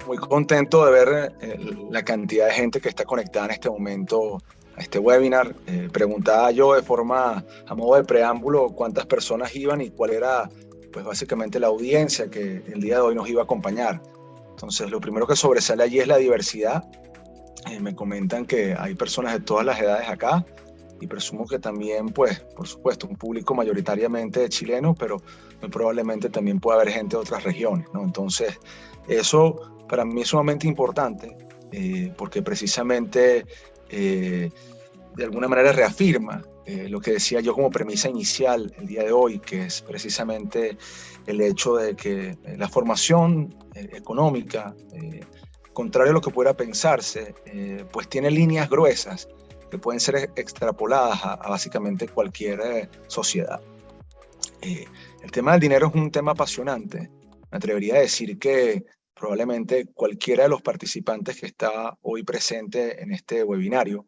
Muy contento de ver la cantidad de gente que está conectada en este momento a este webinar. Preguntaba yo de forma, a modo de preámbulo, cuántas personas iban y cuál era, pues básicamente la audiencia que el día de hoy nos iba a acompañar. Entonces, lo primero que sobresale allí es la diversidad. Me comentan que hay personas de todas las edades acá y presumo que también, pues, por supuesto, un público mayoritariamente chileno, pero muy probablemente también puede haber gente de otras regiones, ¿no? Entonces, eso para mí es sumamente importante porque precisamente de alguna manera reafirma lo que decía yo como premisa inicial el día de hoy, que es precisamente el hecho de que la formación económica, contrario a lo que pudiera pensarse, pues tiene líneas gruesas que pueden ser extrapoladas a básicamente cualquier sociedad. El tema del dinero es un tema apasionante. Me atrevería a decir que probablemente cualquiera de los participantes que está hoy presente en este webinario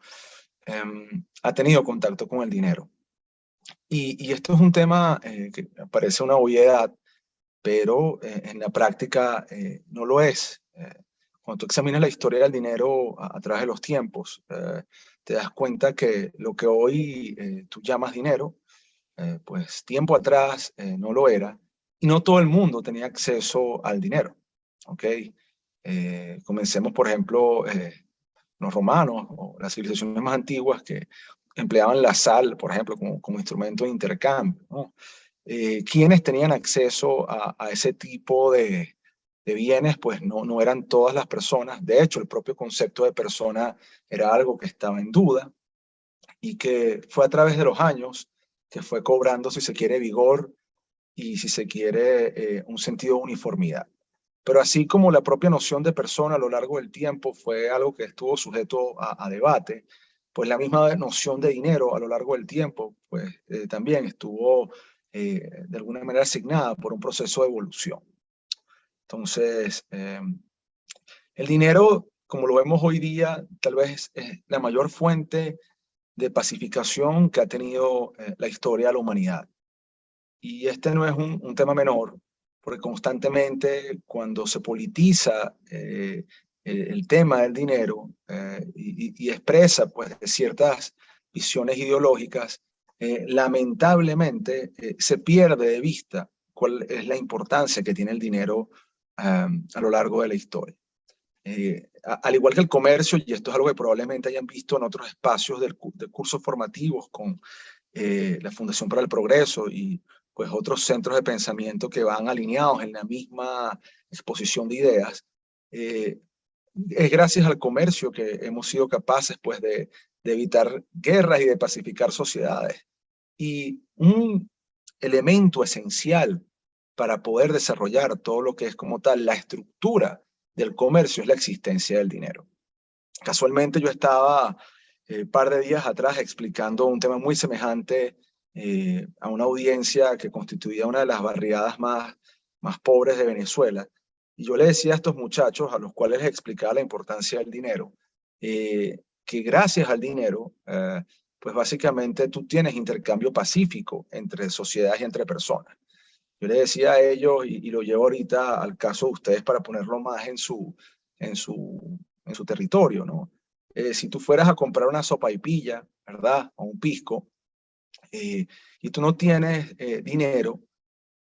ha tenido contacto con el dinero. Y esto es un tema que parece una obviedad, pero en la práctica no lo es. Cuando tú examinas la historia del dinero a través de los tiempos, te das cuenta que lo que hoy tú llamas dinero, pues tiempo atrás no lo era, y no todo el mundo tenía acceso al dinero. ¿Ok? Comencemos, por ejemplo, los romanos o las civilizaciones más antiguas que empleaban la sal, por ejemplo, como instrumento de intercambio, ¿no? Quienes tenían acceso a ese tipo de bienes, pues no eran todas las personas. De hecho, el propio concepto de persona era algo que estaba en duda y que fue a través de los años que fue cobrando, si se quiere, vigor y, si se quiere, un sentido de uniformidad. Pero así como la propia noción de persona a lo largo del tiempo fue algo que estuvo sujeto a debate, pues la misma noción de dinero a lo largo del tiempo, pues también estuvo de alguna manera asignada por un proceso de evolución. Entonces, el dinero, como lo vemos hoy día, tal vez es la mayor fuente de pacificación que ha tenido la historia de la humanidad. Y este no es un tema menor, porque constantemente cuando se politiza el tema del dinero y expresa pues expresas visiones ideológicas, lamentablemente se pierde de vista cuál es la importancia que tiene el dinero a lo largo de la historia. Al igual que el comercio, y esto es algo que probablemente hayan visto en otros espacios de cursos formativos con la Fundación para el Progreso y pues otros centros de pensamiento que van alineados en la misma exposición de ideas, eh, es gracias al comercio que hemos sido capaces pues de evitar guerras y de pacificar sociedades. Y un elemento esencial para poder desarrollar todo lo que es como tal la estructura del comercio es la existencia del dinero. Casualmente yo estaba un par de días atrás explicando un tema muy semejante a una audiencia que constituía una de las barriadas más pobres de Venezuela. Y yo le decía a estos muchachos, a los cuales les explicaba la importancia del dinero, que gracias al dinero, pues básicamente tú tienes intercambio pacífico entre sociedades y entre personas. Yo le decía a ellos, y lo llevo ahorita al caso de ustedes para ponerlo más en su territorio, ¿no? Si tú fueras a comprar una sopaipilla, ¿verdad? O un pisco, y tú no tienes dinero,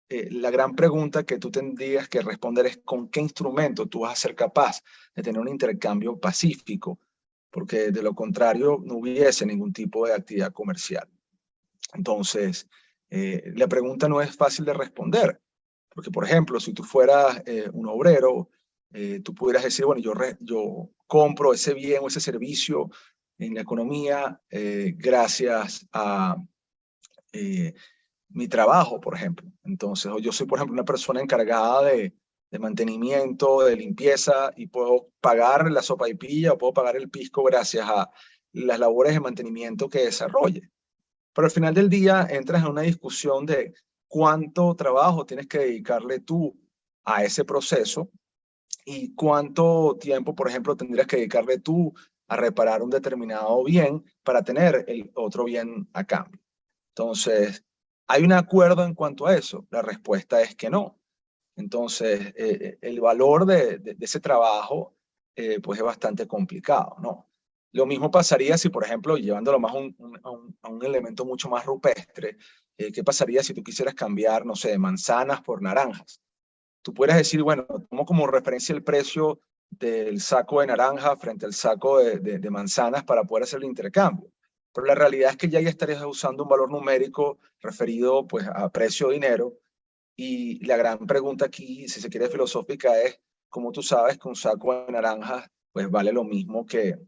la gran pregunta que tú tendrías que responder es con qué instrumento tú vas a ser capaz de tener un intercambio pacífico, porque de lo contrario no hubiese ningún tipo de actividad comercial. Entonces, la pregunta no es fácil de responder, porque, por ejemplo, si tú fueras un obrero, tú pudieras decir, bueno, yo compro ese bien o ese servicio en la economía gracias a mi trabajo, por ejemplo. Entonces, o yo soy, por ejemplo, una persona encargada de mantenimiento, de limpieza, y puedo pagar la sopaipilla o puedo pagar el pisco gracias a las labores de mantenimiento que desarrolle. Pero al final del día entras en una discusión de cuánto trabajo tienes que dedicarle tú a ese proceso y cuánto tiempo, por ejemplo, tendrías que dedicarle tú a reparar un determinado bien para tener el otro bien a cambio. Entonces, ¿hay un acuerdo en cuanto a eso? La respuesta es que no. Entonces, el valor de ese trabajo pues es bastante complicado, ¿no? Lo mismo pasaría si, por ejemplo, llevándolo más a un elemento mucho más rupestre, ¿qué pasaría si tú quisieras cambiar, no sé, manzanas por naranjas? Tú puedes decir, bueno, tomo como referencia el precio del saco de naranja frente al saco de manzanas para poder hacer el intercambio. Pero la realidad es que ya estarías usando un valor numérico referido pues a precio de dinero, y la gran pregunta aquí, si se quiere filosófica, es cómo tú sabes que un saco de naranjas pues vale lo mismo que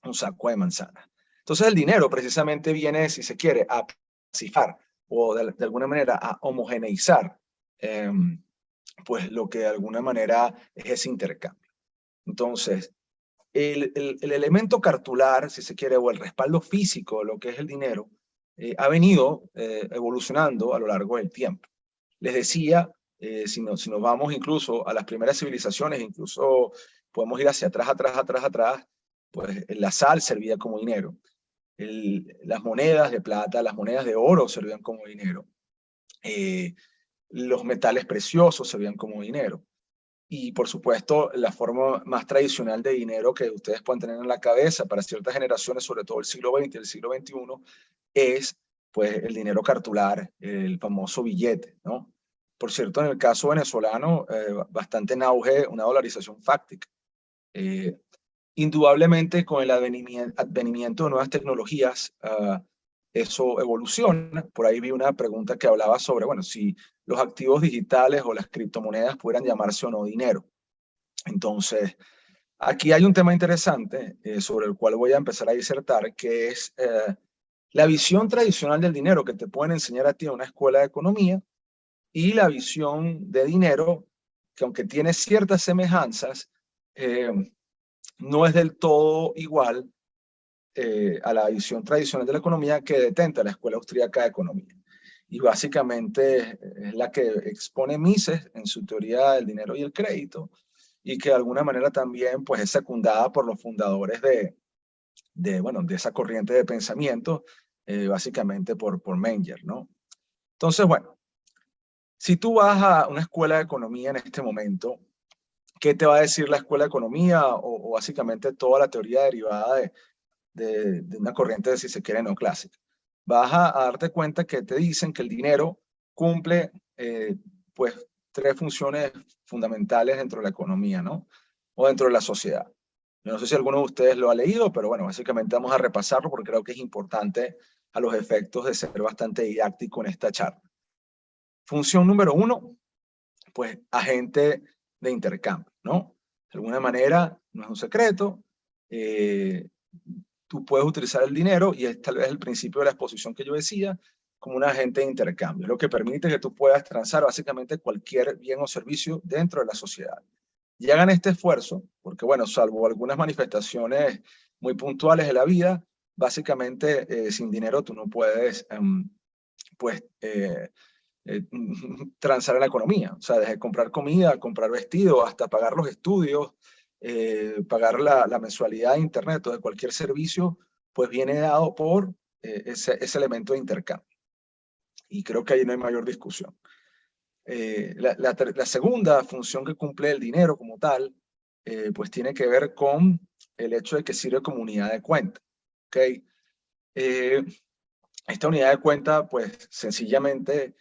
un saco de manzanas. Entonces el dinero precisamente viene, si se quiere, a pacifar o de alguna manera a homogeneizar eh, pues lo que de alguna manera es ese intercambio. Entonces, el elemento cartular, si se quiere, o el respaldo físico de lo que es el dinero, ha venido evolucionando a lo largo del tiempo. Les decía, si nos vamos incluso a las primeras civilizaciones, incluso podemos ir hacia atrás, pues la sal servía como dinero. Las monedas de plata, las monedas de oro servían como dinero. Los metales preciosos servían como dinero. Y por supuesto, la forma más tradicional de dinero que ustedes pueden tener en la cabeza para ciertas generaciones, sobre todo el siglo XX y el siglo XXI, es pues el dinero cartular, el famoso billete, ¿no? Por cierto, en el caso venezolano, bastante en auge una dolarización fáctica. Eh, Indudablemente, con el advenimiento de nuevas tecnologías, eso evoluciona. Por ahí vi una pregunta que hablaba sobre, bueno, si los activos digitales o las criptomonedas pudieran llamarse o no dinero. Entonces, aquí hay un tema interesante sobre el cual voy a empezar a disertar, que es la visión tradicional del dinero que te pueden enseñar a ti en una escuela de economía y la visión de dinero que, aunque tiene ciertas semejanzas, eh, no es del todo igual a la visión tradicional de la economía que detenta la Escuela Austríaca de Economía. Y básicamente es la que expone Mises en su teoría del dinero y el crédito, y que de alguna manera también pues, es secundada por los fundadores bueno, de esa corriente de pensamiento, básicamente por Menger, ¿no? Entonces, bueno, si tú vas a una escuela de economía en este momento, ¿qué te va a decir la escuela de economía o básicamente toda la teoría derivada de una corriente, si se quiere, neoclásica? Vas a darte cuenta que te dicen que el dinero cumple pues tres funciones fundamentales dentro de la economía, ¿no? O dentro de la sociedad. Yo no sé si alguno de ustedes lo ha leído, pero bueno, básicamente vamos a repasarlo porque creo que es importante a los efectos de ser bastante didáctico en esta charla. Función número uno, pues agente de intercambio, ¿no? De alguna manera, no es un secreto, tú puedes utilizar el dinero, y es tal vez el principio de la exposición que yo decía, como un agente de intercambio, lo que permite que tú puedas transar básicamente cualquier bien o servicio dentro de la sociedad. Y hagan este esfuerzo, porque bueno, salvo algunas manifestaciones muy puntuales de la vida, básicamente sin dinero tú no puedes, pues, transar en la economía. O sea, desde comprar comida, comprar vestido, hasta pagar los estudios, pagar la mensualidad de internet o de cualquier servicio, pues viene dado por ese elemento de intercambio. Y creo que ahí no hay mayor discusión. La segunda función que cumple el dinero como tal, pues tiene que ver con el hecho de que sirve como unidad de cuenta. ¿Okay? Esta unidad de cuenta, pues sencillamente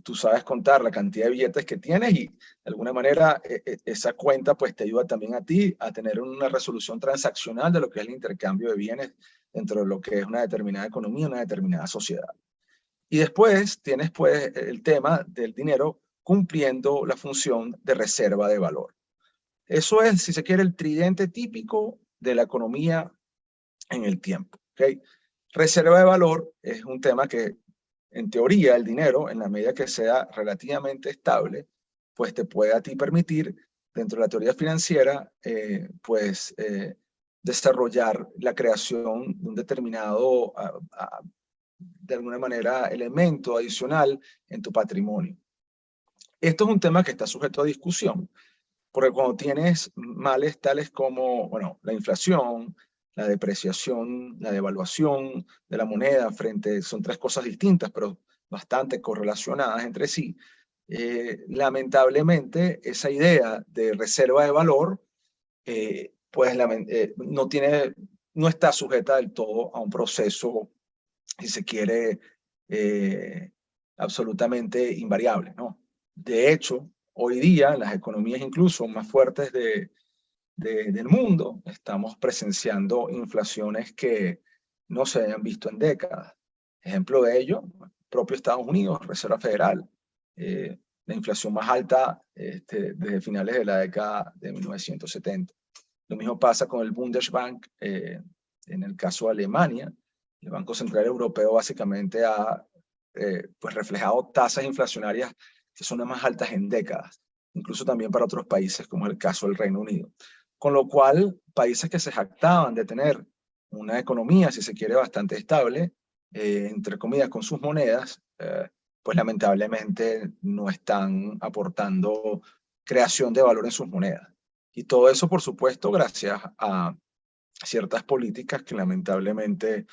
tú sabes contar la cantidad de billetes que tienes, y de alguna manera esa cuenta pues te ayuda también a ti a tener una resolución transaccional de lo que es el intercambio de bienes dentro de lo que es una determinada economía, una determinada sociedad. Y después tienes pues el tema del dinero cumpliendo la función de reserva de valor. Eso es, si se quiere, el tridente típico de la economía en el tiempo. ¿Okay? Reserva de valor es un tema que, en teoría, el dinero, en la medida que sea relativamente estable, pues te puede a ti permitir, dentro de la teoría financiera, desarrollar la creación de un determinado, de alguna manera, elemento adicional en tu patrimonio. Esto es un tema que está sujeto a discusión, Porque cuando tienes males tales como, bueno, la inflación, la depreciación, la devaluación de la moneda son tres cosas distintas, pero bastante correlacionadas entre sí. Lamentablemente, esa idea de reserva de valor, pues no está sujeta del todo a un proceso, si se quiere, eh, absolutamente invariable, ¿no? De hecho, hoy día, en las economías incluso más fuertes del mundo, estamos presenciando inflaciones que no se habían visto en décadas. Ejemplo de ello, propio Estados Unidos, Reserva Federal, la inflación más alta desde finales de la década de 1970. Lo mismo pasa con el Bundesbank en el caso de Alemania. El Banco Central Europeo básicamente ha pues reflejado tasas inflacionarias que son las más altas en décadas, incluso también para otros países como es el caso del Reino Unido. Con lo cual, países que se jactaban de tener una economía, si se quiere, bastante estable, entre comillas, con sus monedas, pues lamentablemente no están aportando creación de valor en sus monedas. Y todo eso, por supuesto, gracias a ciertas políticas que lamentablemente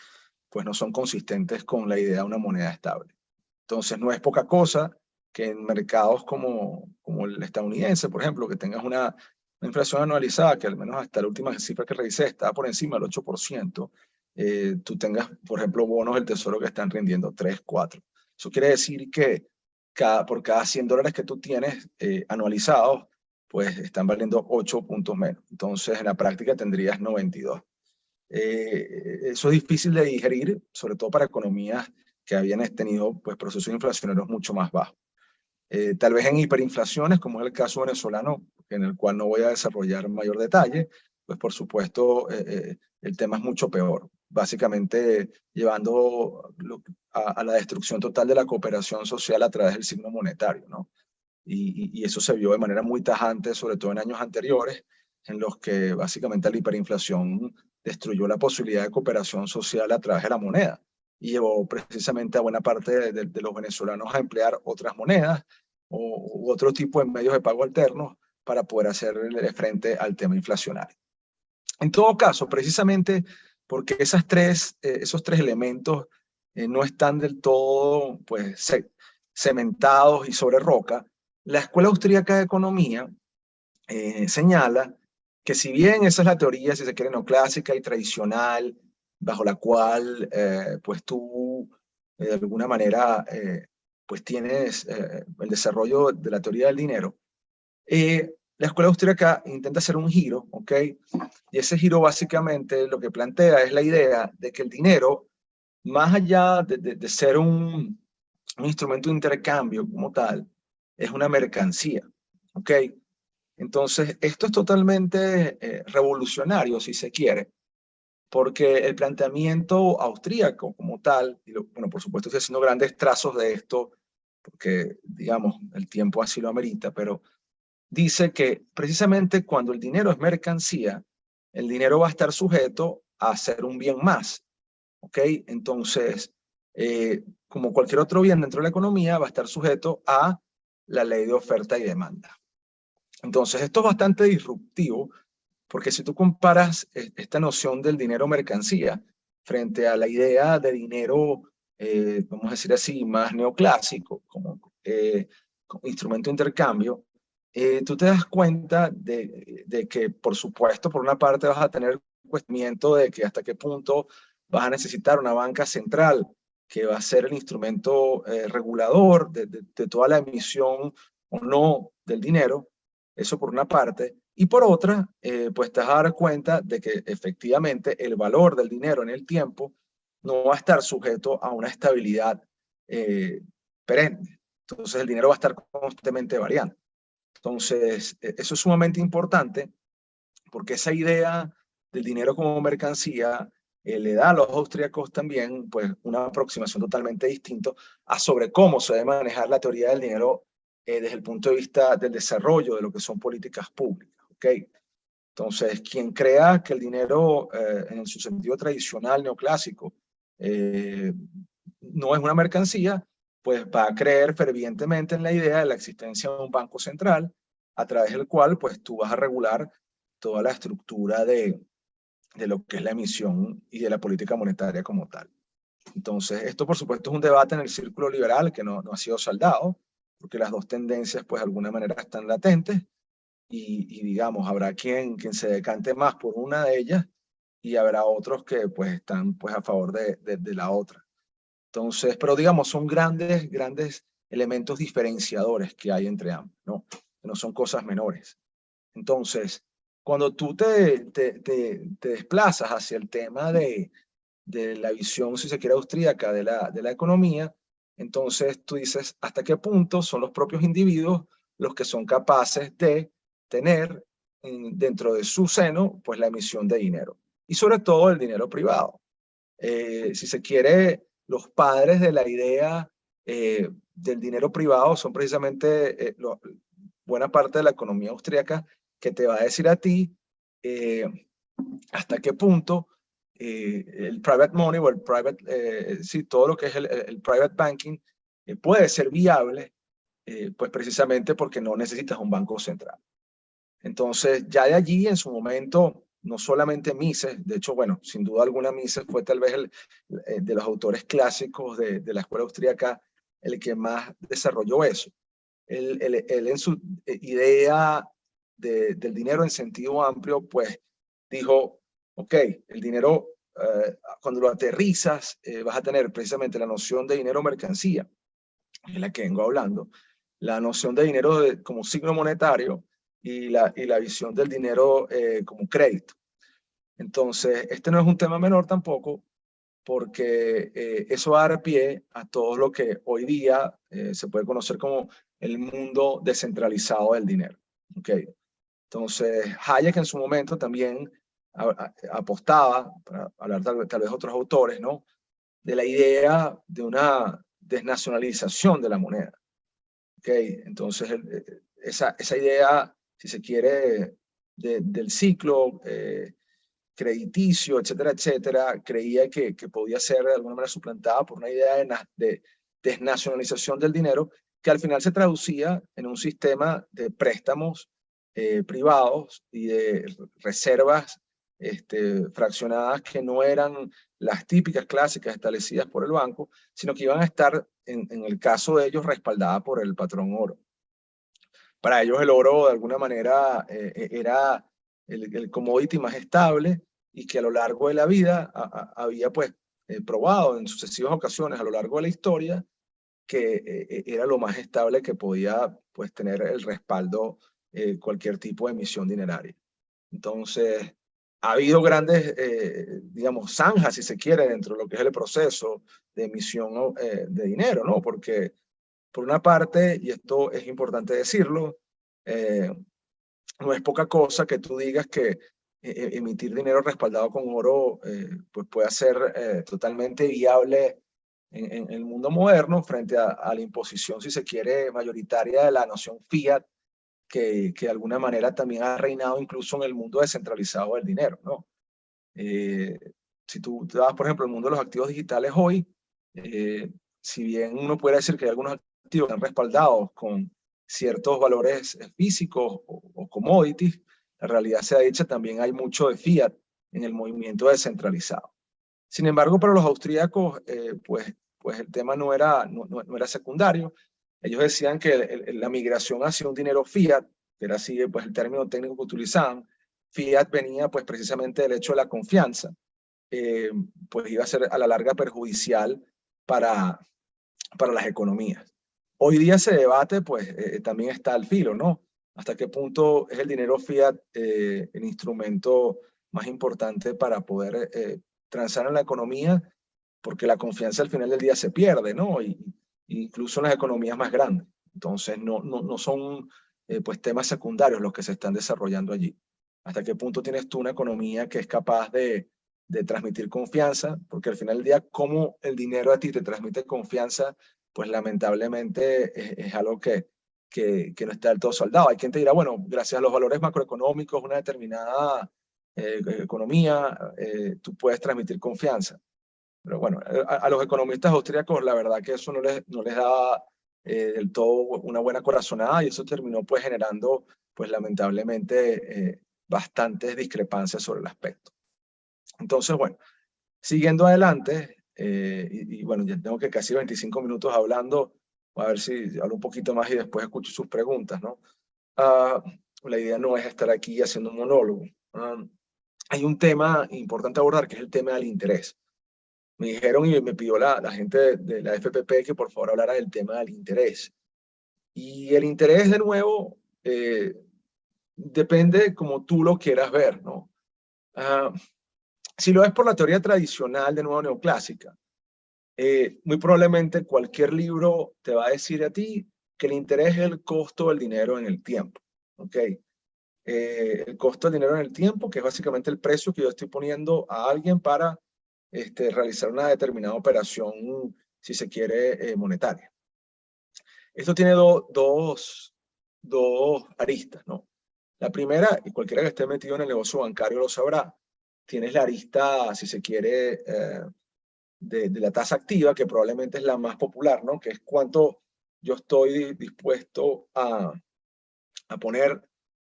pues no son consistentes con la idea de una moneda estable. Entonces, no es poca cosa que en mercados como el estadounidense, por ejemplo, que tengas una inflación anualizada, que al menos hasta la última cifra que revisé estaba por encima del 8%, tú tengas, por ejemplo, bonos del tesoro que están rindiendo 3, 4. Eso quiere decir que por cada $100 que tú tienes anualizados, pues están valiendo 8 puntos menos. Entonces, en la práctica tendrías 92. Eso es difícil de digerir, sobre todo para economías que habían tenido pues, procesos inflacionarios mucho más bajos. Tal vez en hiperinflaciones, como es el caso venezolano, en el cual no voy a desarrollar mayor detalle, pues por supuesto el tema es mucho peor, básicamente llevando a la destrucción total de la cooperación social a través del signo monetario, ¿no? Y eso se vio de manera muy tajante, sobre todo en años anteriores, en los que básicamente la hiperinflación destruyó la posibilidad de cooperación social a través de la moneda y llevó precisamente a buena parte de los venezolanos a emplear otras monedas u otro tipo de medios de pago alternos para poder hacerle frente al tema inflacionario. En todo caso, precisamente porque esos tres elementos no están del todo pues, cementados y sobre roca, la Escuela Austríaca de Economía señala que si bien esa es la teoría, si se quiere, neoclásica y tradicional, bajo la cual pues tú de alguna manera pues tienes el desarrollo de la teoría del dinero, la Escuela Austríaca intenta hacer un giro, ¿ok? Y ese giro básicamente lo que plantea es la idea de que el dinero, más allá de ser un instrumento de intercambio como tal, es una mercancía, ¿ok? Entonces, esto es totalmente revolucionario, si se quiere, porque el planteamiento austríaco como tal, bueno, por supuesto estoy haciendo grandes trazos de esto, porque, digamos, el tiempo así lo amerita, pero dice que precisamente cuando el dinero es mercancía, el dinero va a estar sujeto a ser un bien más, ¿ok? Entonces, como cualquier otro bien dentro de la economía, va a estar sujeto a la ley de oferta y demanda. Entonces, esto es bastante disruptivo, porque si tú comparas esta noción del dinero mercancía frente a la idea de dinero, vamos a decir así, más neoclásico, como instrumento de intercambio, tú te das cuenta de que, por supuesto, por una parte vas a tener cuestionamiento de que hasta qué punto vas a necesitar una banca central que va a ser el instrumento regulador de toda la emisión o no del dinero, eso por una parte, y por otra, pues te vas a dar cuenta de que efectivamente el valor del dinero en el tiempo no va a estar sujeto a una estabilidad perenne. Entonces el dinero va a estar constantemente variando. Entonces, eso es sumamente importante porque esa idea del dinero como mercancía le da a los austríacos también pues, una aproximación totalmente distinta a sobre cómo se debe manejar la teoría del dinero desde el punto de vista del desarrollo de lo que son políticas públicas. ¿Okay? Entonces, quien crea que el dinero en su sentido tradicional neoclásico no es una mercancía, pues va a creer fervientemente en la idea de la existencia de un banco central a través del cual pues tú vas a regular toda la estructura de lo que es la emisión y de la política monetaria como tal. Entonces, esto por supuesto es un debate en el círculo liberal que no ha sido saldado, porque las dos tendencias pues de alguna manera están latentes y digamos, habrá quien se decante más por una de ellas y habrá otros que pues están pues a favor de la otra. Entonces, pero digamos, son grandes elementos diferenciadores que hay entre ambos, ¿no? Que no son cosas menores. Entonces, cuando tú te desplazas hacia el tema de la visión, si se quiere, austríaca de la economía, entonces tú dices, ¿hasta qué punto son los propios individuos los que son capaces de tener dentro de su seno, pues la emisión de dinero? Y sobre todo el dinero privado. Si se quiere, los padres de la idea del dinero privado son precisamente buena parte de la economía austríaca que te va a decir a ti eh, hasta qué punto el private money o el private, sí, todo lo que es el private banking puede ser viable, pues precisamente porque no necesitas un banco central. Entonces, ya de allí en su momento, no solamente Mises, de hecho, bueno, sin duda alguna Mises fue tal vez de los autores clásicos de la escuela austríaca el que más desarrolló eso. Él en su idea del dinero en sentido amplio, pues dijo, ok, el dinero, cuando lo aterrizas, vas a tener precisamente la noción de dinero mercancía, que es la que vengo hablando, la noción de dinero como signo monetario y la visión del dinero como crédito. Entonces, este no es un tema menor tampoco, porque eso va a dar pie a todo lo que hoy día se puede conocer como el mundo descentralizado del dinero. ¿Okay? Entonces, Hayek en su momento también apostaba, para hablar tal vez otros autores, ¿no? De la idea de una desnacionalización de la moneda. ¿Okay? Entonces, esa idea, si se quiere, del ciclo crediticio, etcétera, etcétera, creía que podía ser de alguna manera suplantada por una idea de desnacionalización del dinero que al final se traducía en un sistema de préstamos privados y de reservas fraccionadas que no eran las típicas clásicas establecidas por el banco, sino que iban a estar, en el caso de ellos, respaldadas por el patrón oro. Para ellos el oro de alguna manera era el commodity más estable y que a lo largo de la vida había pues probado en sucesivas ocasiones a lo largo de la historia que era lo más estable que podía pues tener el respaldo cualquier tipo de emisión dineraria. Entonces, ha habido grandes, digamos, zanjas, si se quiere, dentro de lo que es el proceso de emisión de dinero, ¿no? Porque, por una parte, y esto es importante decirlo, no es poca cosa que tú digas que emitir dinero respaldado con oro pues puede ser totalmente viable en el mundo moderno frente a la imposición, si se quiere, mayoritaria de la noción fiat, que de alguna manera también ha reinado incluso en el mundo descentralizado del dinero, ¿no? Si tú te vas, por ejemplo, al mundo de los activos digitales hoy, si bien uno puede decir que hay algunos activos que están respaldados con ciertos valores físicos o commodities, la realidad sea dicha, también hay mucho de fiat en el movimiento descentralizado. Sin embargo, para los austríacos, pues el tema no era secundario. Ellos decían que la migración hacia un dinero fiat, que era así pues, el término técnico que utilizaban, fiat venía pues precisamente del hecho de la confianza, pues iba a ser a la larga perjudicial para las economías. Hoy día ese debate pues también está al filo, ¿no? ¿Hasta qué punto es el dinero fiat el instrumento más importante para poder transar en la economía? Porque la confianza al final del día se pierde, ¿no? Incluso en las economías más grandes. Entonces no son pues temas secundarios los que se están desarrollando allí. ¿Hasta qué punto tienes tú una economía que es capaz de transmitir confianza? Porque al final del día, ¿cómo el dinero a ti te transmite confianza? Pues lamentablemente es algo que no está del todo saldado. Hay quien te dirá, bueno, gracias a los valores macroeconómicos, una determinada economía, tú puedes transmitir confianza. Pero bueno, a los economistas austríacos la verdad que eso no les da del todo una buena corazonada, y eso terminó pues generando pues lamentablemente bastantes discrepancias sobre el aspecto. Entonces, bueno, siguiendo adelante, y bueno, ya tengo que casi 25 minutos hablando, a ver si hablo un poquito más y después escucho sus preguntas, ¿no? La idea no es estar aquí haciendo un monólogo. Hay un tema importante a abordar, que es el tema del interés. Me dijeron y me pidió la gente de la FPP que por favor hablara del tema del interés. Y el interés, de nuevo, depende como tú lo quieras ver, ¿no? Si lo ves por la teoría tradicional, de nuevo neoclásica, muy probablemente cualquier libro te va a decir a ti que el interés es el costo del dinero en el tiempo, ¿ok? El costo del dinero en el tiempo, que es básicamente el precio que yo estoy poniendo a alguien para realizar una determinada operación, si se quiere, monetaria. Esto tiene dos aristas, ¿no? La primera, y cualquiera que esté metido en el negocio bancario lo sabrá, tienes la arista, si se quiere, de la tasa activa, que probablemente es la más popular, ¿no? Que es cuánto yo estoy dispuesto a poner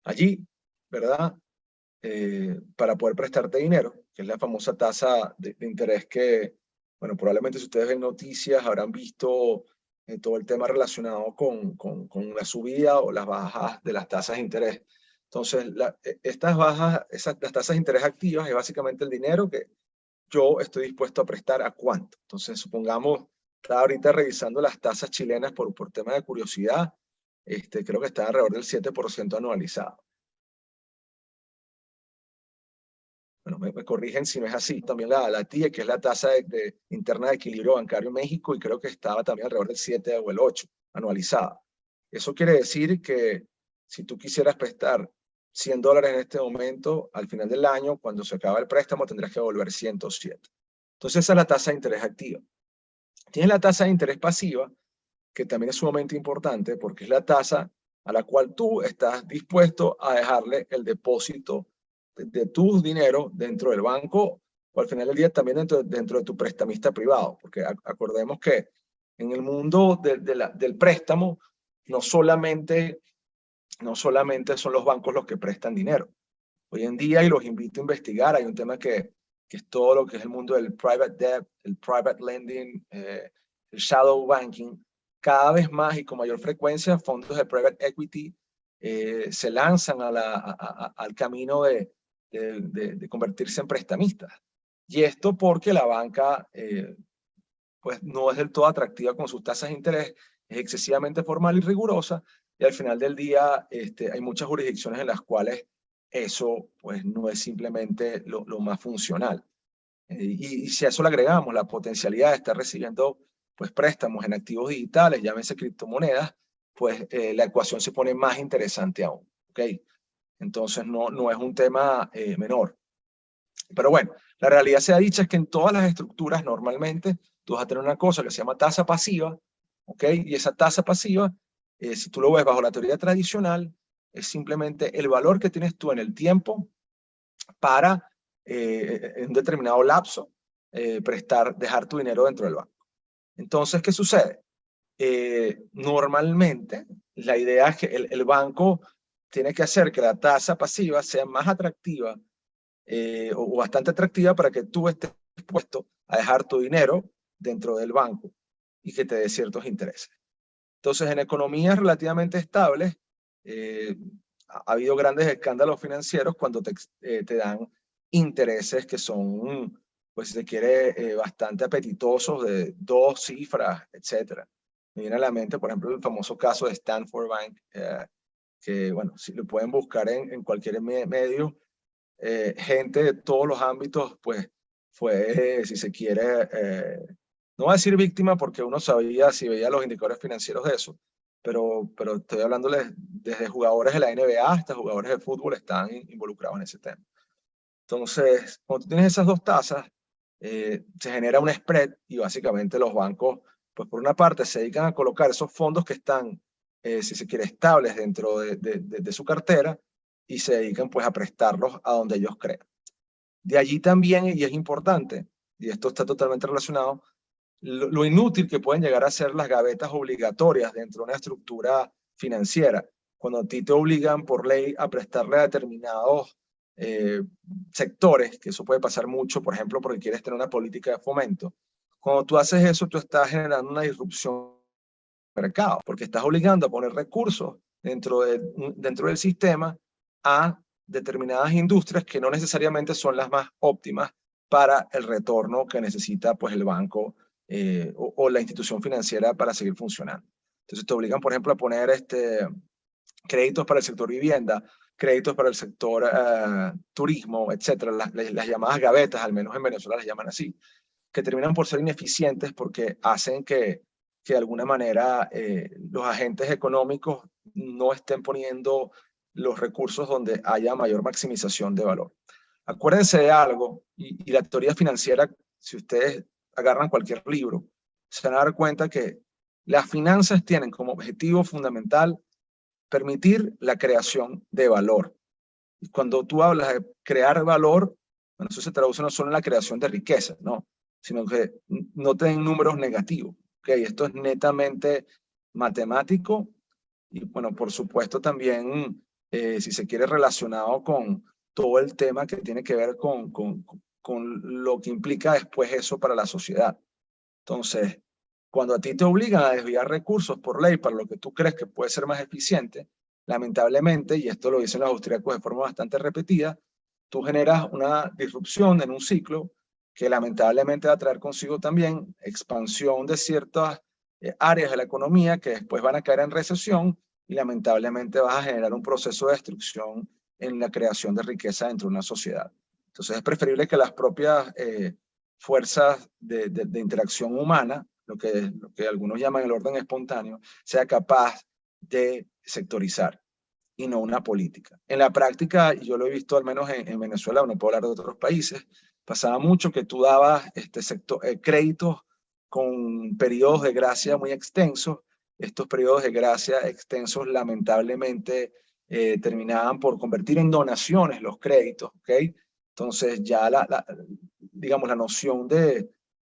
allí, ¿verdad? Para poder prestarte dinero, que es la famosa tasa de interés que, bueno, probablemente si ustedes ven noticias habrán visto todo el tema relacionado con la subida o las bajas de las tasas de interés. Entonces, estas bajas, las tasas de interés activas es básicamente el dinero que yo estoy dispuesto a prestar a cuánto. Entonces, supongamos, estaba ahorita revisando las tasas chilenas por tema de curiosidad, creo que está alrededor del 7% anualizado. Bueno, me corrigen si no es así. También la TIE, que es la tasa interna de equilibrio bancario en México, y creo que estaba también alrededor del 7 o el 8 anualizada. Eso quiere decir que si tú quisieras prestar $100 en este momento, al final del año, cuando se acaba el préstamo, tendrás que devolver 107. Entonces esa es la tasa de interés activa. Tienes la tasa de interés pasiva, que también es sumamente importante porque es la tasa a la cual tú estás dispuesto a dejarle el depósito de tu dinero dentro del banco, o al final del día también dentro de tu prestamista privado, porque acordemos que en el mundo del préstamo no solamente son los bancos los que prestan dinero. Hoy en día, y los invito a investigar, hay un tema que es todo lo que es el mundo del private debt, el private lending, el shadow banking. Cada vez más y con mayor frecuencia, fondos de private equity se lanzan al camino de convertirse en prestamistas. Y esto porque la banca pues no es del todo atractiva con sus tasas de interés, es excesivamente formal y rigurosa, y al final del día hay muchas jurisdicciones en las cuales eso pues no es simplemente lo más funcional. Y si a eso le agregamos la potencialidad de estar recibiendo pues préstamos en activos digitales, llámese criptomonedas, pues la ecuación se pone más interesante aún, ¿ok? Entonces no es un tema menor. Pero bueno, la realidad sea dicha es que en todas las estructuras normalmente tú vas a tener una cosa que se llama tasa pasiva, ¿ok? Y esa tasa pasiva, si tú lo ves bajo la teoría tradicional, es simplemente el valor que tienes tú en el tiempo para, en un determinado lapso, dejar tu dinero dentro del banco. Entonces, ¿qué sucede? Normalmente, la idea es que el banco tiene que hacer que la tasa pasiva sea más atractiva o bastante atractiva para que tú estés dispuesto a dejar tu dinero dentro del banco y que te dé ciertos intereses. Entonces, en economías relativamente estables, ha habido grandes escándalos financieros cuando te dan intereses que son, pues si se quiere, bastante apetitosos, de 2 cifras, etc. Me viene a la mente, por ejemplo, el famoso caso de Stanford Bank, que, bueno, si lo pueden buscar en cualquier medio, gente de todos los ámbitos, pues fue, si se quiere, no voy a decir víctima porque uno sabía, si veía los indicadores financieros de eso, pero estoy hablando desde jugadores de la NBA hasta jugadores de fútbol están involucrados en ese tema. Entonces, cuando tú tienes esas dos tasas, se genera un spread y básicamente los bancos, pues por una parte se dedican a colocar esos fondos que están, si se quiere, estables dentro de su cartera y se dedican pues a prestarlos a donde ellos crean. De allí también, y es importante, y esto está totalmente relacionado, lo inútil que pueden llegar a ser las gavetas obligatorias dentro de una estructura financiera, cuando a ti te obligan por ley a prestarle a determinados sectores, que eso puede pasar mucho, por ejemplo, porque quieres tener una política de fomento. Cuando tú haces eso, tú estás generando una disrupción del mercado, porque estás obligando a poner recursos dentro del sistema a determinadas industrias que no necesariamente son las más óptimas para el retorno que necesita pues, el banco o la institución financiera para seguir funcionando. Entonces te obligan, por ejemplo, a poner créditos para el sector vivienda, créditos para el sector turismo, etcétera, las llamadas gavetas, al menos en Venezuela las llaman así, que terminan por ser ineficientes porque hacen que de alguna manera los agentes económicos no estén poniendo los recursos donde haya mayor maximización de valor. Acuérdense de algo, y la teoría financiera, si ustedes agarran cualquier libro, se van a dar cuenta que las finanzas tienen como objetivo fundamental permitir la creación de valor. Y cuando tú hablas de crear valor, bueno, eso se traduce no solo en la creación de riqueza, ¿no? Sino que no te den números negativos. ¿Okay? Esto es netamente matemático y, bueno, por supuesto también, si se quiere, relacionado con todo el tema que tiene que ver con lo que implica después eso para la sociedad. Entonces, cuando a ti te obligan a desviar recursos por ley para lo que tú crees que puede ser más eficiente, lamentablemente, y esto lo dicen los austríacos de forma bastante repetida, tú generas una disrupción en un ciclo que lamentablemente va a traer consigo también expansión de ciertas áreas de la economía que después van a caer en recesión y lamentablemente vas a generar un proceso de destrucción en la creación de riqueza dentro de una sociedad. Entonces es preferible que las propias fuerzas de interacción humana, lo que algunos llaman el orden espontáneo, sea capaz de sectorizar y no una política. En la práctica, y yo lo he visto al menos en Venezuela, no puedo hablar de otros países, pasaba mucho que tú dabas créditos con periodos de gracia muy extensos. Estos periodos de gracia extensos lamentablemente terminaban por convertir en donaciones los créditos, ¿ok? Entonces ya digamos, la noción de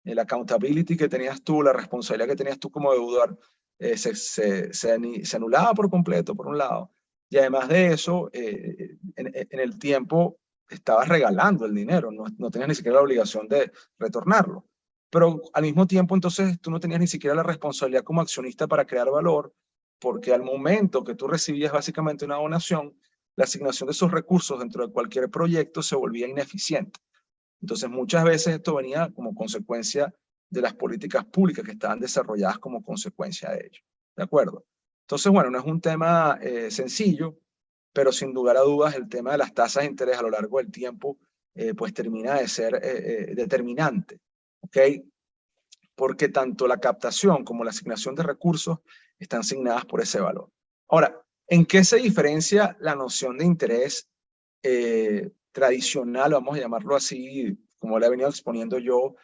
la accountability que tenías tú, la responsabilidad que tenías tú como deudor, se anulaba por completo, por un lado. Y además de eso, en el tiempo estabas regalando el dinero, no tenías ni siquiera la obligación de retornarlo. Pero al mismo tiempo, entonces, tú no tenías ni siquiera la responsabilidad como accionista para crear valor, porque al momento que tú recibías básicamente una donación, la asignación de esos recursos dentro de cualquier proyecto se volvía ineficiente. Entonces, muchas veces esto venía como consecuencia de las políticas públicas que estaban desarrolladas como consecuencia de ello. ¿De acuerdo? Entonces, bueno, no es un tema sencillo, pero sin lugar a dudas el tema de las tasas de interés a lo largo del tiempo pues termina de ser determinante. ¿Ok? Porque tanto la captación como la asignación de recursos están asignadas por ese valor. Ahora, ¿en qué se diferencia la noción de interés tradicional, vamos a llamarlo así, como la he venido exponiendo yo,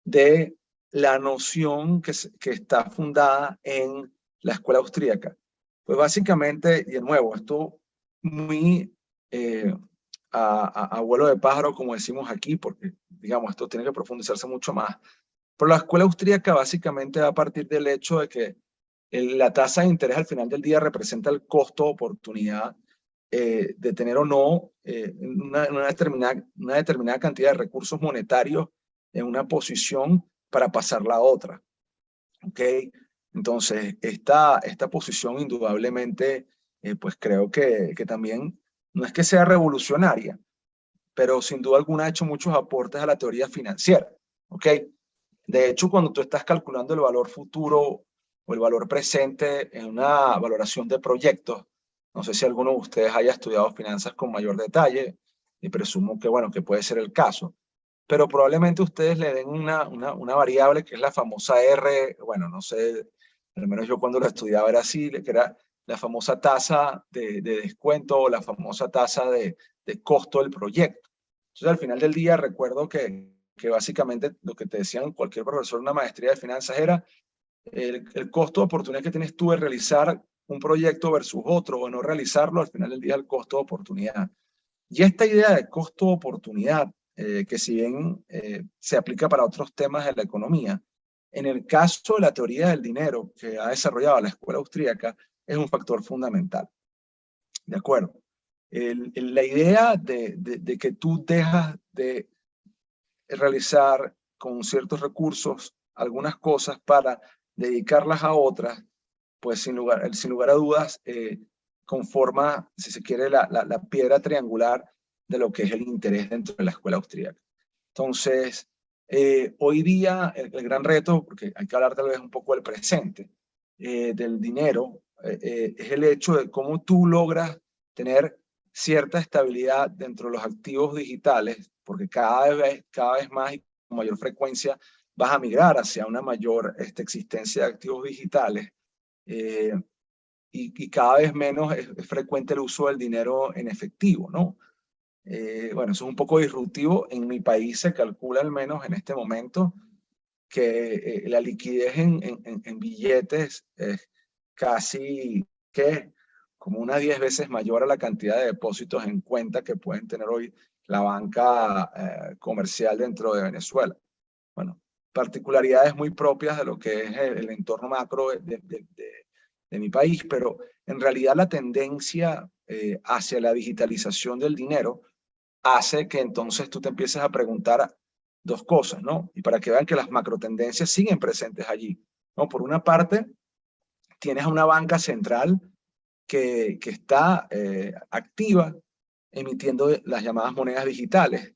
de la noción que está fundada en la escuela austríaca? Pues básicamente, y de nuevo, esto muy a vuelo de pájaro, como decimos aquí, porque digamos, esto tiene que profundizarse mucho más. Pero la escuela austríaca básicamente va a partir del hecho de que la tasa de interés al final del día representa el costo de oportunidad de tener o no una determinada cantidad de recursos monetarios en una posición para pasarla a otra. ¿Ok? Entonces, esta posición indudablemente, pues creo que también no es que sea revolucionaria, pero sin duda alguna ha hecho muchos aportes a la teoría financiera. ¿Ok? De hecho, cuando tú estás calculando el valor futuro o el valor presente en una valoración de proyectos, no sé si alguno de ustedes haya estudiado finanzas con mayor detalle, y presumo que, bueno, que puede ser el caso, pero probablemente ustedes le den una variable que es la famosa R, bueno, no sé, al menos yo cuando lo estudiaba era así, que era la famosa tasa de descuento o la famosa tasa de costo del proyecto. Entonces, al final del día, recuerdo que básicamente lo que te decían cualquier profesor de una maestría de finanzas era el costo de oportunidad que tienes tú de realizar un proyecto versus otro o no realizarlo, al final del día el costo de oportunidad. Y esta idea de costo de oportunidad, que si bien se aplica para otros temas de la economía, En el caso de la teoría del dinero que ha desarrollado la escuela austríaca, es un factor fundamental. ¿De acuerdo? La idea de que tú dejas de realizar con ciertos recursos algunas cosas para dedicarlas a otras, pues sin lugar a dudas, conforma, si se quiere, la piedra triangular de lo que es el interés dentro de la escuela austríaca. Entonces, hoy día el gran reto, porque hay que hablar tal vez un poco del presente, del dinero, es el hecho de cómo tú logras tener cierta estabilidad dentro de los activos digitales, porque cada vez más y con mayor frecuencia vas a migrar hacia una mayor existencia de activos digitales, eh, y cada vez menos es frecuente el uso del dinero en efectivo, ¿no? Bueno, eso es un poco disruptivo. En mi país se calcula al menos en este momento que la liquidez en billetes es casi que como unas 10 veces mayor a la cantidad de depósitos en cuenta que pueden tener hoy la banca comercial dentro de Venezuela. Bueno, particularidades muy propias de lo que es el entorno macro de mi país, pero en realidad la tendencia hacia la digitalización del dinero hace que entonces tú te empieces a preguntar dos cosas, ¿no? Y para que vean que las macro tendencias siguen presentes allí, ¿no? Por una parte, tienes a una banca central que está activa emitiendo las llamadas monedas digitales.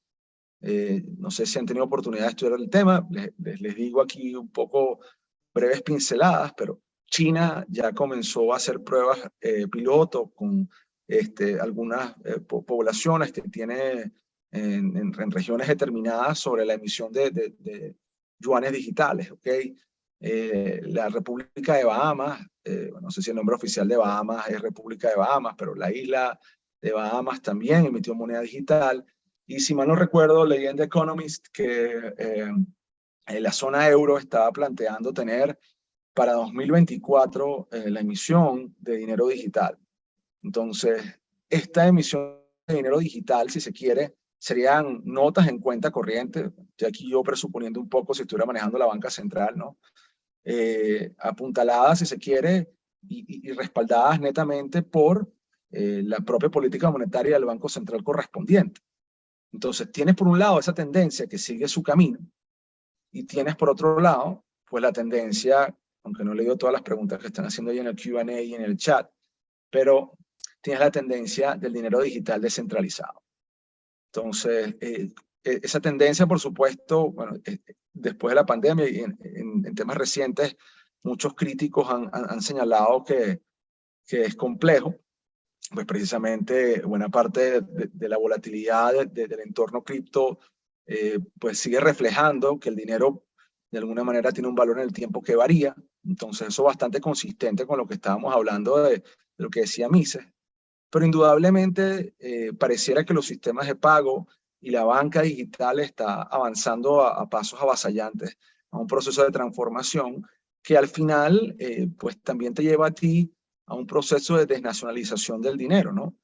No sé si han tenido oportunidad de estudiar el tema, les digo aquí un poco breves pinceladas, pero China ya comenzó a hacer pruebas piloto con algunas poblaciones que tiene en regiones determinadas sobre la emisión de yuanes digitales, ¿ok? La República de Bahamas, no sé si el nombre oficial de Bahamas es República de Bahamas, pero la isla de Bahamas también emitió moneda digital. Y si mal no recuerdo, leí en The Economist que la zona euro estaba planteando tener para 2024 la emisión de dinero digital. Entonces, esta emisión de dinero digital, si se quiere, serían notas en cuenta corriente. Estoy aquí yo presuponiendo un poco si estuviera manejando la banca central, ¿no? Apuntaladas, si se quiere, y respaldadas netamente por la propia política monetaria del Banco Central correspondiente. Entonces, tienes por un lado esa tendencia que sigue su camino y tienes por otro lado, pues la tendencia, aunque no he leído todas las preguntas que están haciendo ahí en el Q&A y en el chat, pero tienes la tendencia del dinero digital descentralizado. Entonces, esa tendencia, por supuesto, bueno, después de la pandemia y en temas recientes, muchos críticos han señalado que es complejo, pues precisamente buena parte de la volatilidad del entorno cripto pues sigue reflejando que el dinero de alguna manera tiene un valor en el tiempo que varía. Entonces eso es bastante consistente con lo que estábamos hablando de lo que decía Mises. Pero indudablemente pareciera que los sistemas de pago y la banca digital está avanzando a pasos avasallantes, a un proceso de transformación que al final pues también te lleva a ti a un proceso de desnacionalización del dinero, ¿no?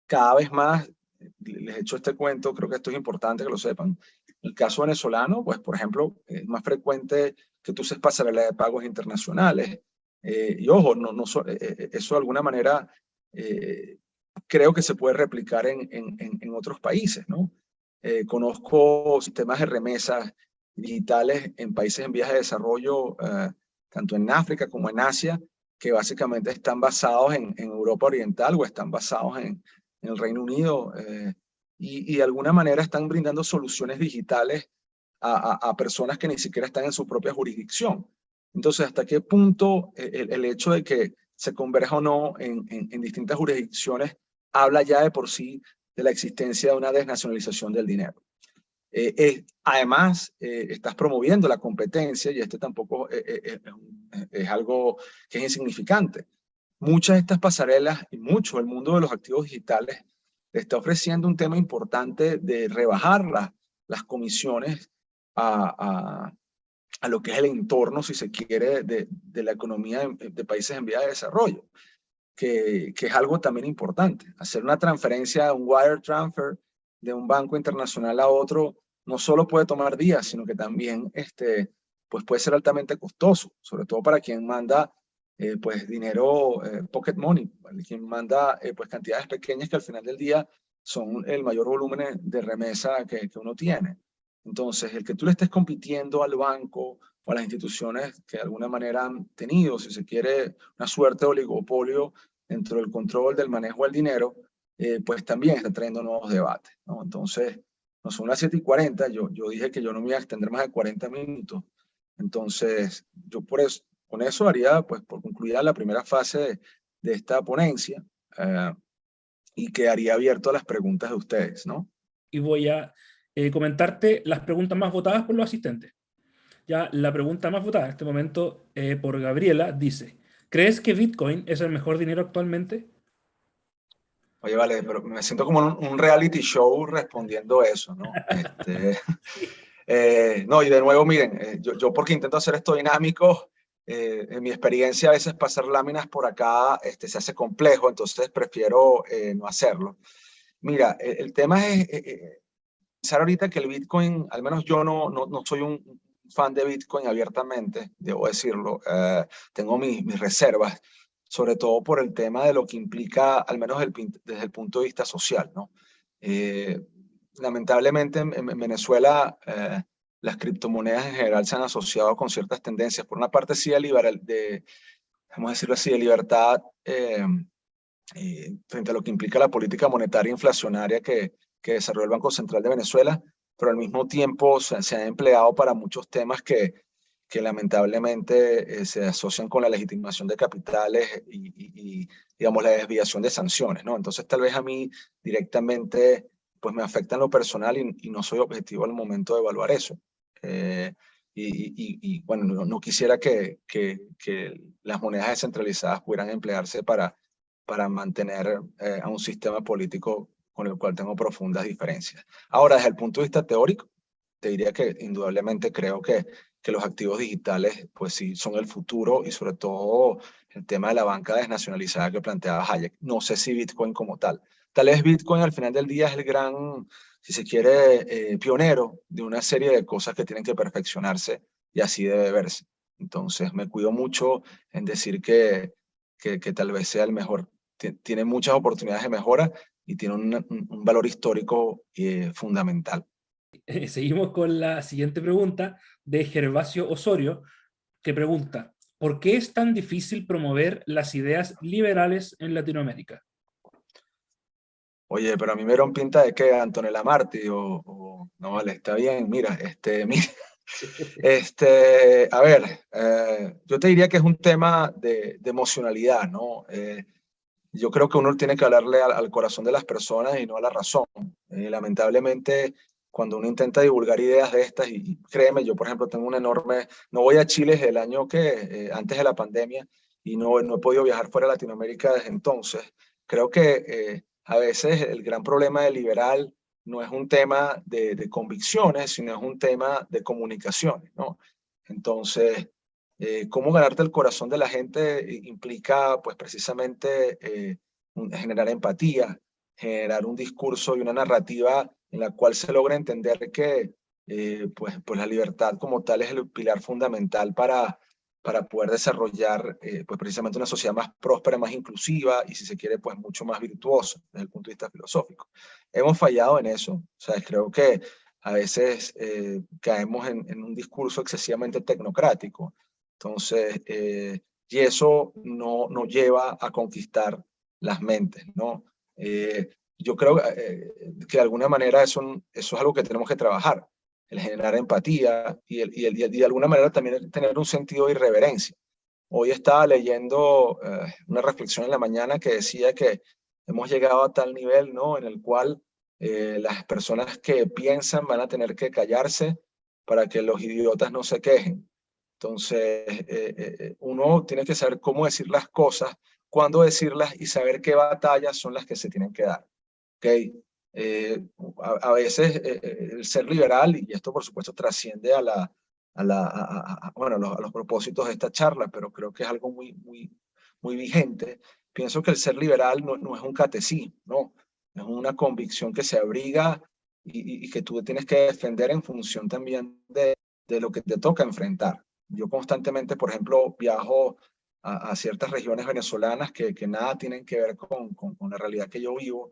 Cada vez más, les he hecho este cuento, creo que esto es importante que lo sepan. En el caso venezolano, pues por ejemplo, es más frecuente que tú uses pasarela de pagos internacionales. Y ojo, eso de alguna manera creo que se puede replicar en otros países, ¿no? Conozco sistemas de remesas digitales en países en vías de desarrollo, tanto en África como en Asia, que básicamente están basados en Europa Oriental o están basados en el Reino Unido, y de alguna manera están brindando soluciones digitales a personas que ni siquiera están en su propia jurisdicción. Entonces, ¿hasta qué punto el hecho de que se converja o no en distintas jurisdicciones habla ya de por sí de la existencia de una desnacionalización del dinero? Además, estás promoviendo la competencia y este tampoco es algo que es insignificante. Muchas de estas pasarelas y mucho del mundo de los activos digitales está ofreciendo un tema importante de rebajar las comisiones a lo que es el entorno, si se quiere, de la economía de países en vía de desarrollo, que es algo también importante. Hacer una transferencia, un wire transfer de un banco internacional a otro, no solo puede tomar días, sino que también pues puede ser altamente costoso, sobre todo para quien manda pues dinero, pocket money, ¿vale? Quien manda pues cantidades pequeñas que al final del día son el mayor volumen de remesa que uno tiene. Entonces, el que tú le estés compitiendo al banco o a las instituciones que de alguna manera han tenido, si se quiere, una suerte de oligopolio dentro del control del manejo del dinero, pues también está trayendo nuevos debates, ¿no? Entonces, no son las 7:40, yo dije que yo no me iba a extender más de 40 minutos. Entonces, yo por eso, con eso haría, pues, por concluida la primera fase de esta ponencia, y quedaría abierto a las preguntas de ustedes, ¿no? Y voy a comentarte las preguntas más votadas por los asistentes. Ya la pregunta más votada en este momento por Gabriela dice, ¿crees que Bitcoin es el mejor dinero actualmente? Oye, vale, pero me siento como un reality show respondiendo eso, ¿no? No, y de nuevo, miren, yo porque intento hacer esto dinámico, en mi experiencia a veces pasar láminas por acá se hace complejo, entonces prefiero no hacerlo. Mira, el tema es pensar ahorita que el Bitcoin, al menos yo no soy un fan de Bitcoin abiertamente, debo decirlo. Tengo mis reservas, sobre todo por el tema de lo que implica, al menos desde el punto de vista social, ¿no? Eh, Lamentablemente en Venezuela las criptomonedas en general se han asociado con ciertas tendencias. Por una parte sí vamos a decirlo así, de libertad frente a lo que implica la política monetaria inflacionaria que desarrolló el Banco Central de Venezuela, pero al mismo tiempo se ha empleado para muchos temas que lamentablemente se asocian con la legitimación de capitales digamos, la desviación de sanciones, ¿no? Entonces, tal vez a mí directamente, pues me afecta en lo personal y no soy objetivo al momento de evaluar eso. Bueno, no quisiera que las monedas descentralizadas pudieran emplearse para mantener a un sistema político con el cual tengo profundas diferencias. Ahora, desde el punto de vista teórico, te diría que indudablemente creo que los activos digitales, pues sí, son el futuro y sobre todo el tema de la banca desnacionalizada que planteaba Hayek. No sé si Bitcoin como tal. Tal vez Bitcoin al final del día es el gran, si se quiere, pionero de una serie de cosas que tienen que perfeccionarse y así debe verse. Entonces me cuido mucho en decir que tal vez sea el mejor. Tiene muchas oportunidades de mejora y tiene un valor histórico fundamental. Seguimos con la siguiente pregunta de Gervasio Osorio, que pregunta, ¿por qué es tan difícil promover las ideas liberales en Latinoamérica? Oye, pero a mí me dieron pinta de que Antonella Martí no vale, está bien, mira, mira, a ver, yo te diría que es un tema de emocionalidad, ¿no? Yo creo que uno tiene que hablarle al corazón de las personas y no a la razón. Lamentablemente, cuando uno intenta divulgar ideas de estas, y créeme, yo por ejemplo tengo un enorme, no voy a Chile desde el año antes de la pandemia, y no he podido viajar fuera de Latinoamérica desde entonces. Creo que a veces el gran problema del liberal no es un tema de convicciones, sino es un tema de comunicaciones, ¿no? Entonces, cómo ganarte el corazón de la gente implica, pues precisamente, generar empatía, generar un discurso y una narrativa en la cual se logra entender que, pues la libertad como tal es el pilar fundamental para poder desarrollar, pues precisamente una sociedad más próspera, más inclusiva y, si se quiere, pues mucho más virtuosa desde el punto de vista filosófico. Hemos fallado en eso, o sea, creo que a veces caemos en un discurso excesivamente tecnocrático. Entonces, y eso no lleva a conquistar las mentes, ¿no? Yo creo que de alguna manera eso es algo que tenemos que trabajar, el generar empatía y de alguna manera también tener un sentido de irreverencia. Hoy estaba leyendo una reflexión en la mañana que decía que hemos llegado a tal nivel, ¿no? En el cual las personas que piensan van a tener que callarse para que los idiotas no se quejen. Entonces, uno tiene que saber cómo decir las cosas, cuándo decirlas y saber qué batallas son las que se tienen que dar. ¿Okay? A veces el ser liberal, y esto por supuesto trasciende bueno, a los propósitos de esta charla, pero creo que es algo muy vigente. Pienso que el ser liberal no es un catecismo, ¿no? Es una convicción que se abriga y que tú tienes que defender en función también de lo que te toca enfrentar. Yo constantemente, por ejemplo, viajo a ciertas regiones venezolanas que nada tienen que ver con la realidad que yo vivo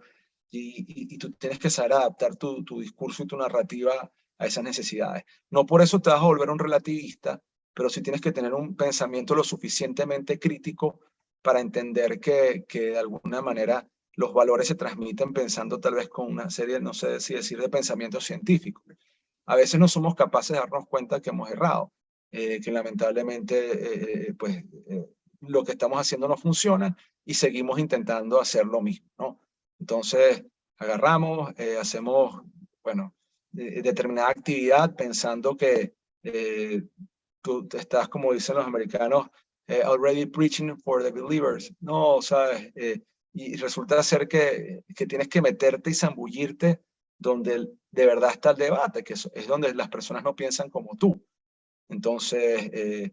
y tú tienes que saber adaptar tu discurso y tu narrativa a esas necesidades. No por eso te vas a volver un relativista, pero sí tienes que tener un pensamiento lo suficientemente crítico para entender que de alguna manera los valores se transmiten pensando tal vez con una serie, no sé si decir, de pensamientos científicos. A veces no somos capaces de darnos cuenta que hemos errado, que lamentablemente lo que estamos haciendo no funciona y seguimos intentando hacer lo mismo, ¿no? Entonces, agarramos, hacemos, bueno, determinada actividad pensando que tú estás, como dicen los americanos, already preaching for the believers. No, ¿sabes? Y resulta ser que tienes que meterte y zambullirte donde de verdad está el debate, que es donde las personas no piensan como tú. Entonces,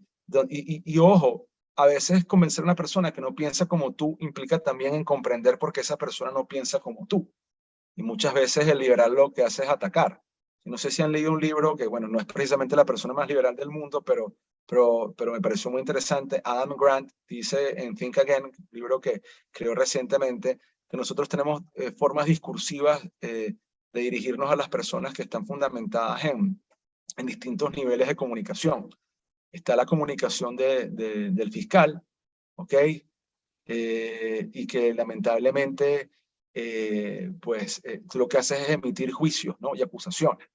y ojo, a veces convencer a una persona que no piensa como tú implica también en comprender por qué esa persona no piensa como tú. Y muchas veces el liberal lo que hace es atacar. No sé si han leído un libro que, bueno, no es precisamente la persona más liberal del mundo, pero me pareció muy interesante. Adam Grant dice en Think Again, un libro que creó recientemente, que nosotros tenemos formas discursivas de dirigirnos a las personas que están fundamentadas en distintos niveles de comunicación. Está la comunicación del fiscal, ¿ok? Y que lamentablemente, tú lo que haces es emitir juicios, ¿no? Y acusaciones.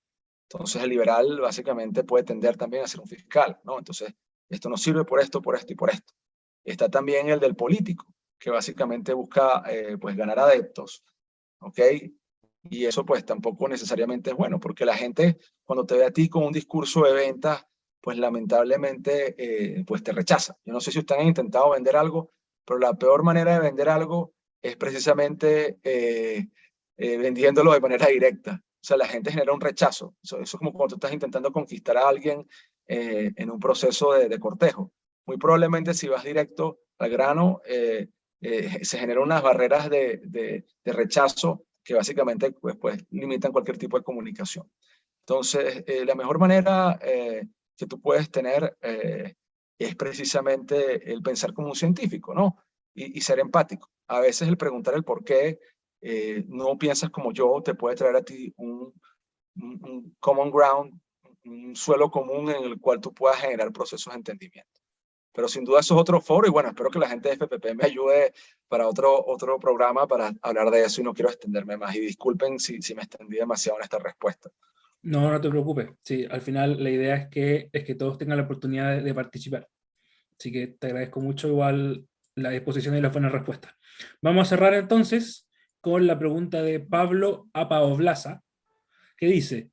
Entonces el liberal básicamente puede tender también a ser un fiscal, ¿no? Entonces, esto no sirve por esto, por esto y por esto. Está también el del político, que básicamente busca pues ganar adeptos, ¿ok? Y eso pues tampoco necesariamente es bueno, porque la gente cuando te ve a ti con un discurso de ventas, pues lamentablemente pues te rechaza. Yo no sé si ustedes han intentado vender algo, pero la peor manera de vender algo es precisamente vendiéndolo de manera directa. O sea, la gente genera un rechazo. Eso es como cuando tú estás intentando conquistar a alguien en un proceso de cortejo. Muy probablemente si vas directo al grano, se generan unas barreras de rechazo que básicamente pues, limitan cualquier tipo de comunicación. Entonces, la mejor manera que tú puedes tener es precisamente el pensar como un científico, ¿no? Y ser empático. A veces el preguntar el por qué no piensas como yo te puede traer a ti un common ground, un suelo común en el cual tú puedas generar procesos de entendimiento. Pero sin duda eso es otro foro y bueno, espero que la gente de FPP me ayude para otro programa para hablar de eso y no quiero extenderme más. Y disculpen si me extendí demasiado en esta respuesta. No, no te preocupes. Sí, al final la idea es que todos tengan la oportunidad de participar. Así que te agradezco mucho igual la disposición y las buenas respuestas. Vamos a cerrar entonces con la pregunta de Pablo Apaoblaza, que dice,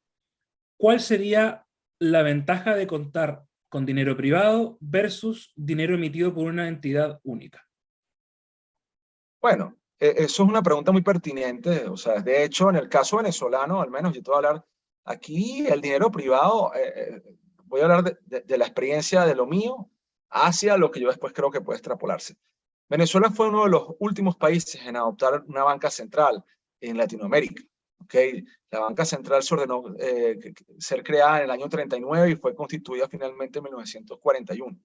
¿cuál sería la ventaja de contar con dinero privado versus dinero emitido por una entidad única? Bueno, eso es una pregunta muy pertinente. O sea, de hecho, en el caso venezolano, al menos yo te voy a hablar, aquí el dinero privado, voy a hablar de la experiencia de lo mío hacia lo que yo después creo que puede extrapolarse. Venezuela fue uno de los últimos países en adoptar una banca central en Latinoamérica. ¿Okay? La banca central se ordenó ser creada en el año 39 y fue constituida finalmente en 1941.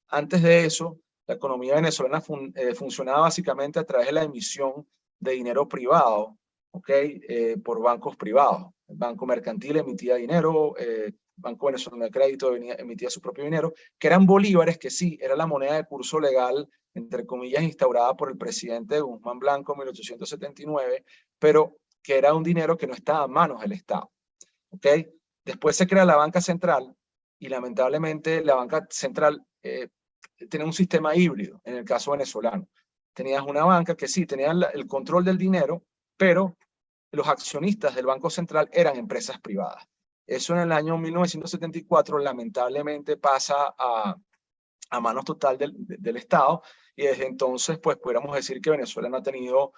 Antes de eso, la economía venezolana funcionaba básicamente a través de la emisión de dinero privado, por bancos privados. El Banco Mercantil emitía dinero, Banco Venezolano de Crédito emitía su propio dinero, que eran bolívares, que sí, era la moneda de curso legal, entre comillas, instaurada por el presidente Guzmán Blanco en 1879, pero que era un dinero que no estaba a manos del Estado. ¿Okay? Después se crea la banca central y lamentablemente la banca central tenía un sistema híbrido en el caso venezolano. Tenías una banca que sí tenía el control del dinero, pero los accionistas del Banco Central eran empresas privadas. Eso en el año 1974 lamentablemente pasa a manos total del Estado y desde entonces pues pudiéramos decir que Venezuela no ha tenido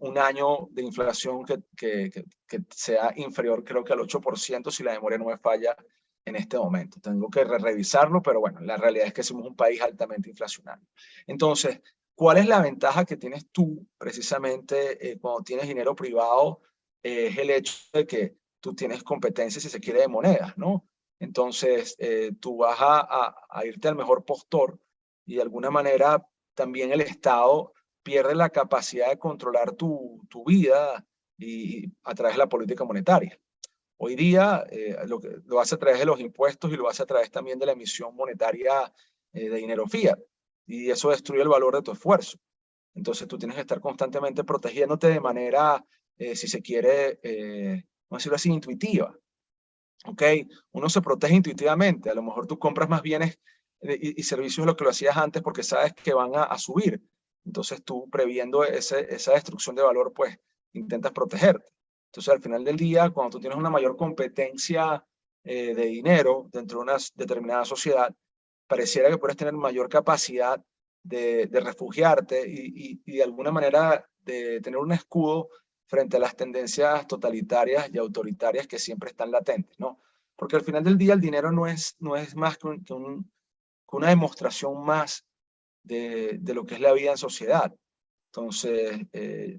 un año de inflación que sea inferior creo que al 8% si la memoria no me falla en este momento. Tengo que revisarlo, pero bueno, la realidad es que somos un país altamente inflacionario. Entonces, ¿cuál es la ventaja que tienes tú precisamente cuando tienes dinero privado? Es el hecho de que tú tienes competencia, si se quiere, de monedas, ¿no? entonces tú vas a irte al mejor postor y de alguna manera también el Estado pierde la capacidad de controlar tu vida y a través de la política monetaria. Hoy día lo hace a través de los impuestos y lo hace a través también de la emisión monetaria de dinero fiat, y eso destruye el valor de tu esfuerzo. Entonces tú tienes que estar constantemente protegiéndote de manera, si se quiere, vamos a decirlo así, intuitiva. ¿Ok? Uno se protege intuitivamente. A lo mejor tú compras más bienes y servicios de lo que lo hacías antes porque sabes que van a subir. Entonces tú, previendo esa destrucción de valor, pues intentas protegerte. Entonces al final del día, cuando tú tienes una mayor competencia de dinero dentro de una determinada sociedad, pareciera que puedes tener mayor capacidad de refugiarte y de alguna manera de tener un escudo frente a las tendencias totalitarias y autoritarias que siempre están latentes, ¿no? Porque al final del día el dinero no es más que una demostración más de lo que es la vida en sociedad. Entonces,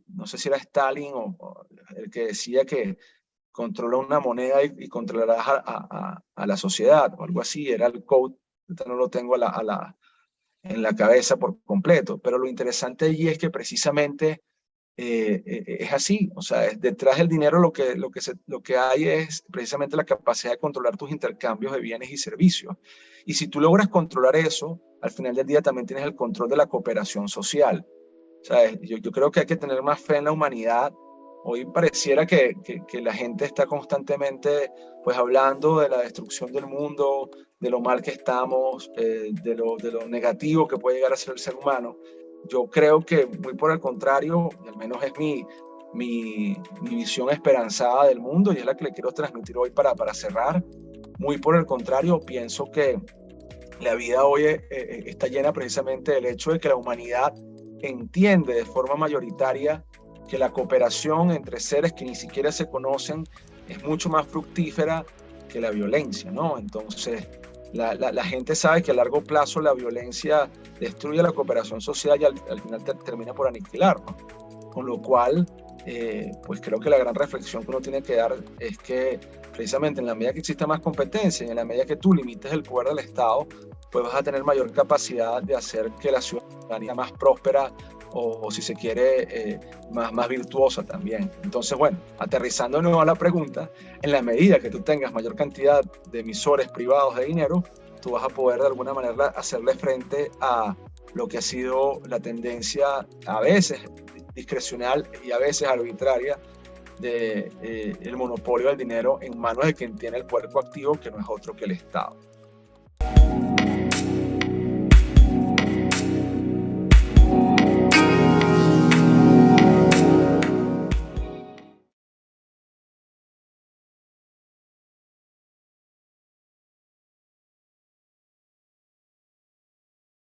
no sé si era Stalin o el que decía que controla una moneda y controlarás a la sociedad o algo así, era el code, no lo tengo en la cabeza por completo, pero lo interesante allí es que precisamente es así, o sea, detrás del dinero lo que hay es precisamente la capacidad de controlar tus intercambios de bienes y servicios. Y si tú logras controlar eso, al final del día también tienes el control de la cooperación social. O sea, yo creo que hay que tener más fe en la humanidad. Hoy pareciera que la gente está constantemente pues hablando de la destrucción del mundo, de lo mal que estamos, de lo negativo que puede llegar a ser el ser humano. Yo creo que muy por el contrario, y al menos es mi visión esperanzada del mundo y es la que le quiero transmitir hoy para cerrar. Muy por el contrario, pienso que la vida hoy está llena precisamente del hecho de que la humanidad entiende de forma mayoritaria que la cooperación entre seres que ni siquiera se conocen es mucho más fructífera que la violencia, ¿no? Entonces, la gente sabe que a largo plazo la violencia destruye la cooperación social y al final termina por aniquilar, ¿no? Con lo cual, pues creo que la gran reflexión que uno tiene que dar es que precisamente en la medida que exista más competencia y en la medida que tú limites el poder del Estado, pues vas a tener mayor capacidad de hacer que la ciudadanía más próspera o si se quiere, más virtuosa también. Entonces, bueno, aterrizando de nuevo a la pregunta, en la medida que tú tengas mayor cantidad de emisores privados de dinero, tú vas a poder de alguna manera hacerle frente a lo que ha sido la tendencia a veces discrecional y a veces arbitraria de el monopolio del dinero en manos de quien tiene el poder coactivo, que no es otro que el Estado.